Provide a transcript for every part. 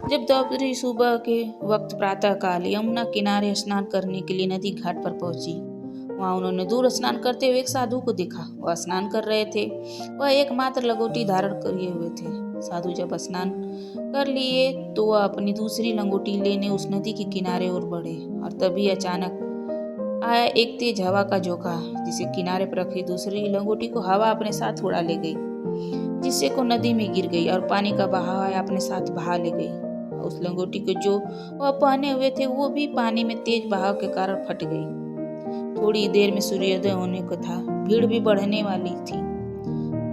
जब द्रौपदी सुबह के वक्त प्रातःकाल यमुना किनारे स्नान करने के लिए नदी घाट पर पहुंची, वहां उन्होंने दूर स्नान करते हुए एक साधु को देखा। वह स्नान कर रहे थे। वह एकमात्र लंगोटी धारण किए हुए थे। साधु जब स्नान कर लिए तो वह अपनी दूसरी लंगोटी लेने उस नदी के किनारे ओर बढ़े और तभी अचानक आया एक तेज हवा का झोंका, जिसे किनारे पर रखी दूसरी लंगोटी को हवा अपने साथ उड़ा ले गई, जिससे को नदी में गिर गई और पानी का बहाव अपने साथ बहा ले गई। उस लंगोटी को जो वह पहने हुए थे वो भी पानी में तेज बहाव के कारण फट गई। थोड़ी देर में सूर्योदय होने को था। भीड़ भी बढ़ने वाली थी।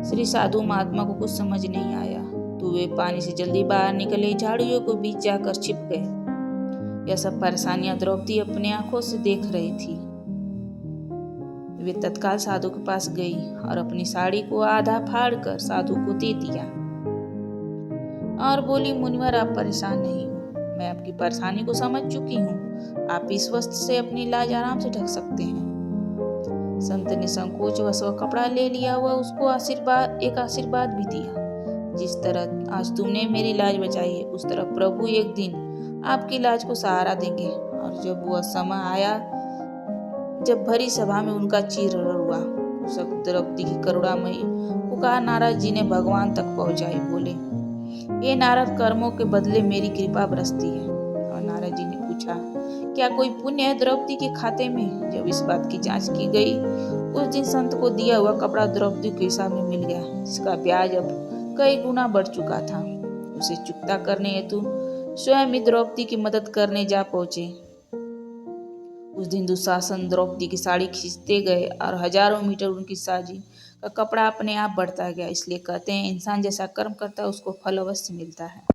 श्री साधु महात्मा को कुछ समझ नहीं आया तो वे पानी से जल्दी बाहर निकले, झाड़ियों को बीच जाकर छिप गए। यह सब परेशानियां द्रौपदी अपने आंखों से देख रही थी। वे तत्काल साधु के पास गई और अपनी साड़ी को आधा फाड़ कर साधु को दे दिया और बोली, मुनिवर आप परेशान नहीं हो, मैं आपकी परेशानी को समझ चुकी हूँ। आप इस वस्त्र से अपनी लाज आराम से ढक सकते हैं। संत ने संकोच वश वह कपड़ा ले लिया। वह उसको एक आशीर्वाद भी दिया, जिस तरह आज तुमने मेरी लाज बचाई है उस तरह प्रभु एक दिन आपकी लाज को सहारा देंगे। और जब वह समय आया जब भरी सभा में उनका चीर हुआ, उस द्रौपदी की करुणामयी पुकार नारद जी ने भगवान तक पहुंचाई। बोले, ये नारद, कर्मों के बदले मेरी कृपा बरसती है। और नारद जी ने पूछा, क्या कोई पुण्य है द्रौपदी के खाते में? जब इस बात की जांच की गई, उस दिन संत को दिया हुआ कपड़ा द्रौपदी के हिसाब में मिल गया, जिसका ब्याज अब कई गुना बढ़ चुका था। उसे चुकता करने हेतु स्वयं ही द्रौपदी की मदद करने जा पहुंचे। उस दिन दुशासन द्रौपदी की साड़ी खींचते गए और हजारों मीटर उनकी साड़ी का कपड़ा अपने आप बढ़ता गया। इसलिए कहते हैं, इंसान जैसा कर्म करता है उसको फल अवश्य मिलता है।